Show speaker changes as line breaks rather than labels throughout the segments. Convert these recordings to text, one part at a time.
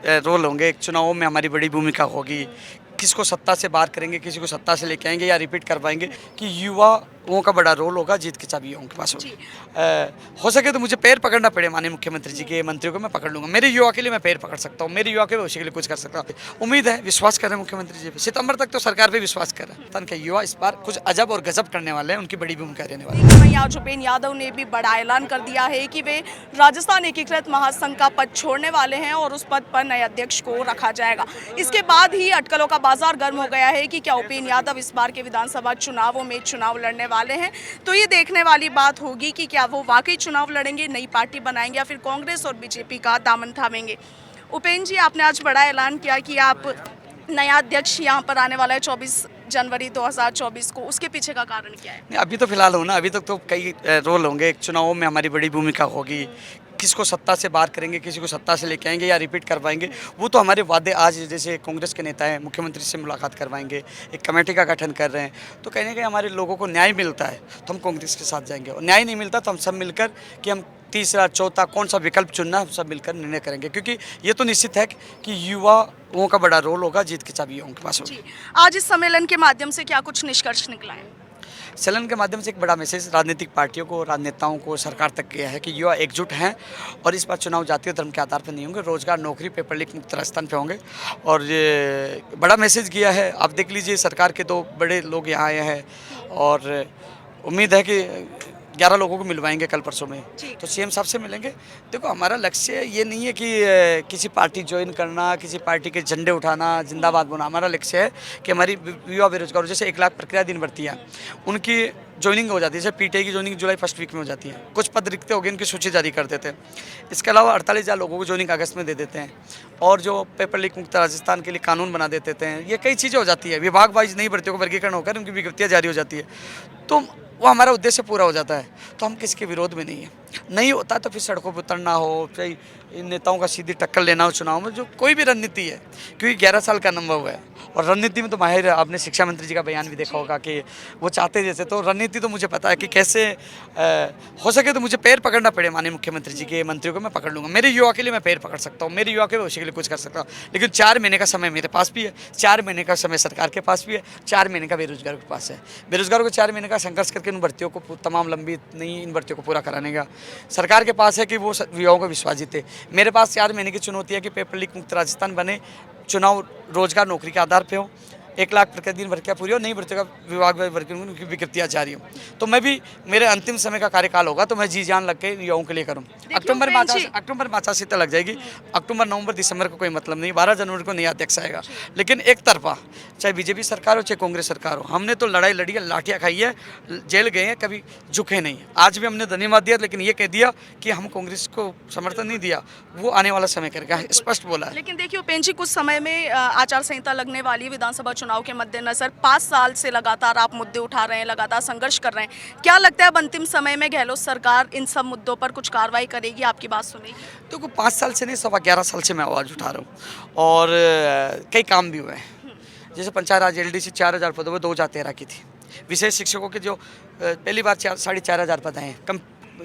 Role होंगे चुनावों में, हमारी बड़ी भूमिका होगी। किसको सत्ता से बाहर करेंगे, किसी को सत्ता से लेके आएंगे या रिपीट कर पाएंगे कि युवाओं का बड़ा रोल होगा। जीत की चाबी युवाओं के पास होगी। हो सके तो मुझे पैर पकड़ना पड़े माननीय मुख्यमंत्री जी के, मंत्रियों को मैं पकड़ लूंगा। मेरे युवा के लिए मैं पैर पकड़ सकता हूँ, मेरे युवा के भविष्य के लिए कुछ कर सकता हूँ। उम्मीद है, विश्वास करें मुख्यमंत्री जी पे। सितंबर तक तो सरकार पे विश्वास करें। तन के युवा इस बार कुछ अजब और गजब करने वाले हैं, उनकी बड़ी भूमिका रहने वाली है।
वहीं आज उपेंद्र यादव ने भी बड़ा ऐलान कर दिया है कि वे राजस्थान एकीकृत महासंघ का पद छोड़ने वाले हैं और उस पद पर नए अध्यक्ष को रखा जाएगा। इसके बाद ही अटकलों का बाजार गर्म हो गया है कि क्या उपेंद्र यादव इस बार के विधानसभा चुनावों में चुनाव लड़ने वाले हैं। तो ये देखने वाली बात होगी कि क्या वो वाकई चुनाव लड़ेंगे, नई पार्टी बनाएंगे या फिर कांग्रेस और बीजेपी का दामन थामेंगे। उपेंद्र जी, आपने आज बड़ा ऐलान किया कि आप नया अध्यक्ष यहाँ पर आने वाला है 24 जनवरी 2024 को, उसके पीछे का कारण क्या है?
नहीं, अभी तो फिलहाल हो ना, अभी तक तो कई रोल होंगे चुनावों में, हमारी बड़ी भूमिका होगी। किसको सत्ता से बाहर करेंगे, किसी को सत्ता से लेके आएंगे या रिपीट करवाएंगे, वो तो हमारे वादे। आज जैसे कांग्रेस के नेता हैं, मुख्यमंत्री से मुलाकात करवाएंगे, एक कमेटी का गठन कर रहे हैं, तो कहीं ना कहीं हमारे लोगों को न्याय मिलता है तो हम कांग्रेस के साथ जाएंगे, और न्याय नहीं मिलता तो हम सब मिलकर कि हम तीसरा चौथा कौन सा विकल्प चुनना, हम सब मिलकर निर्णय करेंगे। क्योंकि ये तो निश्चित है कि युवाओं का बड़ा रोल होगा। जीत की चाबी युवाओं के पास होगी।
आज इस सम्मेलन के माध्यम से क्या कुछ निष्कर्ष निकला है?
सम्मेलन के माध्यम से एक बड़ा मैसेज राजनीतिक पार्टियों को, राजनेताओं को, सरकार तक गया है कि युवा एकजुट हैं और इस बार चुनाव जातीय धर्म के आधार पर नहीं होंगे, रोजगार, नौकरी, पेपर लीक मुक्त राजस्थान पे होंगे। और ये बड़ा मैसेज किया है। आप देख लीजिए, सरकार के 2 बड़े लोग यहाँ आए हैं और उम्मीद है कि 11 लोगों को मिलवाएंगे कल परसों में, तो सीएम साहब से मिलेंगे। देखो, हमारा लक्ष्य ये नहीं है कि किसी पार्टी ज्वाइन करना, किसी पार्टी के झंडे उठाना, जिंदाबाद बोलना। हमारा लक्ष्य है कि हमारी युवा बेरोजगार, जैसे 1 लाख प्रक्रिया दिन भर्ती है, उनकी ज्वाइनिंग हो जाती है। जैसे पीटीआई की ज्वाइनिंग जुलाई फर्स्ट वीक में हो जाती है। कुछ पद रिक्त हो गए, उनकी सूची जारी कर देते हैं। इसके अलावा 48,000 लोगों को ज्वाइनिंग अगस्त में दे देते हैं, और जो पेपर लीक मुक्त राजस्थान के लिए कानून बना देते हैं। ये कई चीज़ें हो जाती है। विभाग वाइज नई भर्तियों को वर्गीकरण होकर उनकी विज्ञप्तियाँ जारी हो जाती है, तो वो हमारा उद्देश्य पूरा हो जाता है। तो हम किसके विरोध में नहीं है। नहीं होता तो फिर सड़कों पर उतरना हो, फिर इन नेताओं का सीधी टक्कर लेना हो चुनाव में, जो कोई भी रणनीति है, क्योंकि 11 साल का अनुभव है और रणनीति में तो माहिर है। आपने शिक्षा मंत्री जी का बयान भी देखा होगा कि वो चाहते जैसे, तो रणनीति तो मुझे पता है कि कैसे हो सके तो मुझे पैर पकड़ना पड़े माननीय मुख्यमंत्री जी के, मंत्रियों को मैं पकड़ लूँगा। मेरे युवा के लिए मैं पैर पकड़ सकता हूँ, मेरे युवा के भविष्य के लिए कुछ कर सकता हूँ। लेकिन 4 महीने का समय मेरे पास भी है, 4 महीने का समय सरकार के पास भी है, 4 महीने का बेरोजगारों के पास है। बेरोजगारों को 4 महीने का संघर्ष करके इन भर्तियों को, तमाम लंबी नहीं, इन भर्तियों को पूरा कराने का सरकार के पास है कि वो युवाओं को विश्वास जीते। मेरे पास 4 महीने की चुनौती है कि पेपर लीक मुक्त राजस्थान बने, चुनाव रोजगार, नौकरी के आधार पे हो, 1 लाख प्रतिदिन भर्तियाँ पूरी हो, नई भर्तियों का विभाग की विज्ञप्तियाँ जारी हो। तो मैं भी, मेरे अंतिम समय का कार्यकाल होगा तो मैं जी जान लग के युवाओं के लिए करूँ। अक्टूबर माचासी तक लग जाएगी। अक्टूबर, नवंबर, दिसंबर का कोई मतलब नहीं। 12 जनवरी को नया अध्यक्ष आएगा। लेकिन एक तरफा, चाहे बीजेपी सरकार हो चाहे कांग्रेस सरकार हो, हमने तो लड़ाई लड़ी है, लाठियाँ खाई है, जेल गए हैं, कभी झुके नहीं। आज भी हमने धन्यवाद दिया, लेकिन ये कह दिया कि हम कांग्रेस को समर्थन नहीं दिया, वो आने वाला समय करेगा, स्पष्ट बोला है।
लेकिन देखिए उपेंद्र जी, कुछ समय में आचार संहिता लगने वाली है विधानसभा चुनाव के मद्देनजर। 5 साल से लगातार आप मुद्दे उठा रहे हैं, लगातार संघर्ष कर रहे हैं। क्या लगता है अब अंतिम समय में गहलोत सरकार इन सब मुद्दों पर कुछ कार्रवाई करेगी, आपकी बात सुनेगी?
तो 5 साल से नहीं, 11.25 साल से मैं आवाज़ उठा रहा हूँ और कई काम भी हुए हैं। जैसे पंचायत राज LDC 4,000 पदों में 2013 की थी। विशेष शिक्षकों के जो पहली बार 4,500 पद हैं। कम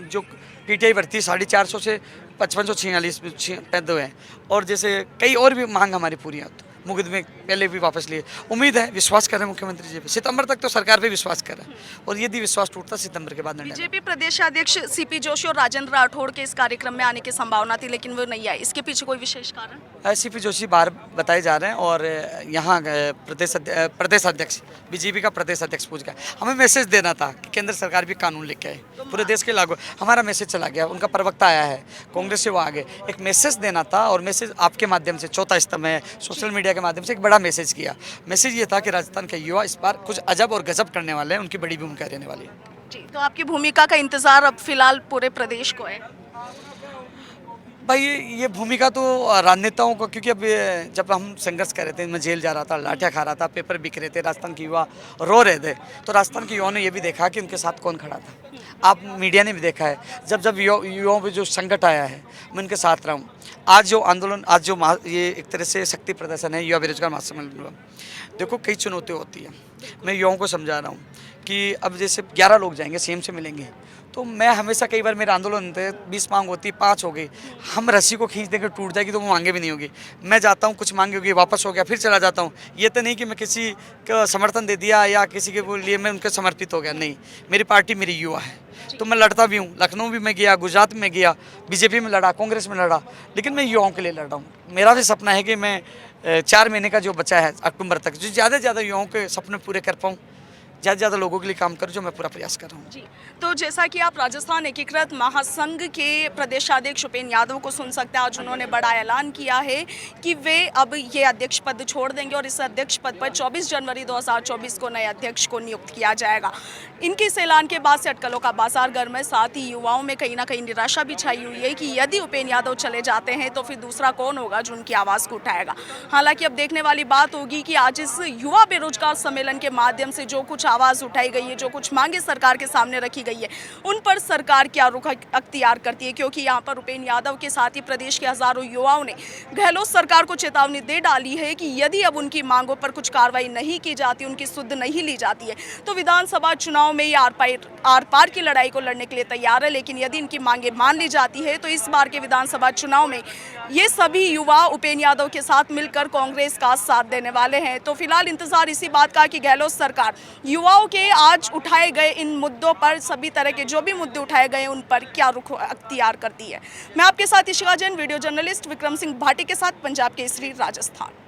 जो PTI भर्ती 450 से 5546 पद हुए हैं। और जैसे कई और भी मांग हमारी पूरी हैं, मुकदमे पहले भी वापस लिए। उम्मीद है, विश्वास करें मुख्यमंत्री जी पे। सितंबर तक तो सरकार पे विश्वास करें, और यदि विश्वास टूटता सितंबर के बाद निर्णय।
बीजेपी प्रदेशाध्यक्ष CP जोशी और राजेंद्र राठौड़ के इस कार्यक्रम में आने की संभावना थी, लेकिन वो नहीं आए। इसके पीछे कोई विशेष कारण?
CP जोशी बाहर बताए जा रहे हैं, और यहाँ प्रदेश अध्यक्ष, बीजेपी का प्रदेश अध्यक्ष पूछ गया। हमें मैसेज देना था कि केंद्र सरकार भी कानून लेके आए, पूरे देश के लागू। हमारा मैसेज चला गया, उनका प्रवक्ता आया है कांग्रेस से, वो आगे एक मैसेज देना था, और मैसेज आपके माध्यम से, चौथा स्तंभ है, सोशल मीडिया के माध्यम से एक बड़ा मैसेज किया। मैसेज ये था कि राजस्थान के युवा इस बार कुछ अजब और गजब करने वाले हैं, उनकी बड़ी भूमिका रहने वाली है।
जी, तो आपकी भूमिका का इंतजार अब फिलहाल पूरे प्रदेश को है?
भाई, ये भूमिका तो राजनेताओं को, क्योंकि अब जब हम संघर्ष कर रहे थे, मैं जेल जा रहा था, लाठियाँ खा रहा था, पेपर बिक रहे थे, राजस्थान के युवा रो रहे थे, तो राजस्थान के युवाओं ने ये भी देखा कि उनके साथ कौन खड़ा था। आप मीडिया ने भी देखा है, जब जब युवाओं पे जो संकट आया है, मैं उनके साथ रहा हूँ। आज जो आंदोलन, आज जो ये एक तरह से शक्ति प्रदर्शन है, युवा बेरोजगार महासम्मेलन, देखो कई चुनौतियाँ होती हैं। मैं युवाओं को समझा रहा हूँ कि अब जैसे 11 लोग जाएंगे, CM से मिलेंगे, तो मैं हमेशा, कई बार मेरे आंदोलन होते हैं, 20 मांग होती है, 5 हो गई, हम रस्सी को खींच देंगे टूट जाएगी तो वो मांगे भी नहीं होगी। मैं जाता हूँ, कुछ मांगे होगी, वापस हो गया, फिर चला जाता हूँ। ये तो नहीं कि मैं किसी का समर्थन दे दिया या किसी के लिए मैं उनके समर्पित हो गया, नहीं। मेरी पार्टी मेरी युवा है, तो मैं लड़ता भी हूँ। लखनऊ भी मैं गया, गुजरात में गया, बीजेपी में लड़ा, कांग्रेस में लड़ा, लेकिन मैं युवाओं के लिए लड़ रहा हूँ। मेरा भी सपना है कि मैं 4 महीने का जो बचा है अक्टूबर तक, जो ज़्यादा से ज़्यादा युवाओं के सपने पूरे कर पाऊँ, ज़्यादा से ज़्यादा लोगों के लिए काम करूँ, जो मैं पूरा प्रयास कर रहा हूँ।
जी, तो जैसा कि आप राजस्थान एकीकृत महासंघ के प्रदेशाध्यक्ष उपेंद्र यादव को सुन सकते हैं, आज उन्होंने बड़ा ऐलान किया है कि वे अब ये अध्यक्ष पद छोड़ देंगे और इस अध्यक्ष पद पर 24 जनवरी 2024 को नए अध्यक्ष को नियुक्त किया जाएगा। इनके इस ऐलान के बाद से अटकलों का बाजार गर्म है, साथ ही युवाओं में कहीं ना कहीं निराशा भी छाई हुई है कि यदि उपेंद्र यादव चले जाते हैं तो फिर दूसरा कौन होगा जो उनकी आवाज़ को उठाएगा। हालांकि अब देखने वाली बात होगी कि आज इस युवा बेरोजगार सम्मेलन के माध्यम से जो कुछ आवाज़ उठाई गई है, जो कुछ मांगे सरकार के सामने रखी गई है, उन पर सरकार क्या रुख अख्तियार करती है, क्योंकि यहाँ पर उपेंद्र यादव के साथ ही प्रदेश के हजारों युवाओं ने गहलोत सरकार को चेतावनी दे डाली है कि यदि अब उनकी मांगों पर कुछ कार्रवाई नहीं की जाती, उनकी सुध नहीं ली जाती है, तो विधानसभा चुनाव में ये आर पार की लड़ाई को लड़ने के लिए तैयार है। लेकिन यदि इनकी मांगे मान ली जाती है तो इस बार के विधानसभा चुनाव में ये सभी युवा उपेंद्र यादव के साथ मिलकर कांग्रेस का साथ देने वाले हैं। तो फिलहाल इंतजार इसी बात का कि गहलोत सरकार युवाओं के आज उठाए गए इन मुद्दों पर, सभी तरह के जो भी मुद्दे उठाए गए उन पर क्या रुख अख्तियार करती है। मैं आपके साथ इशिका जैन, वीडियो जर्नलिस्ट विक्रम सिंह भाटी के साथ, पंजाब केसरी, राजस्थान।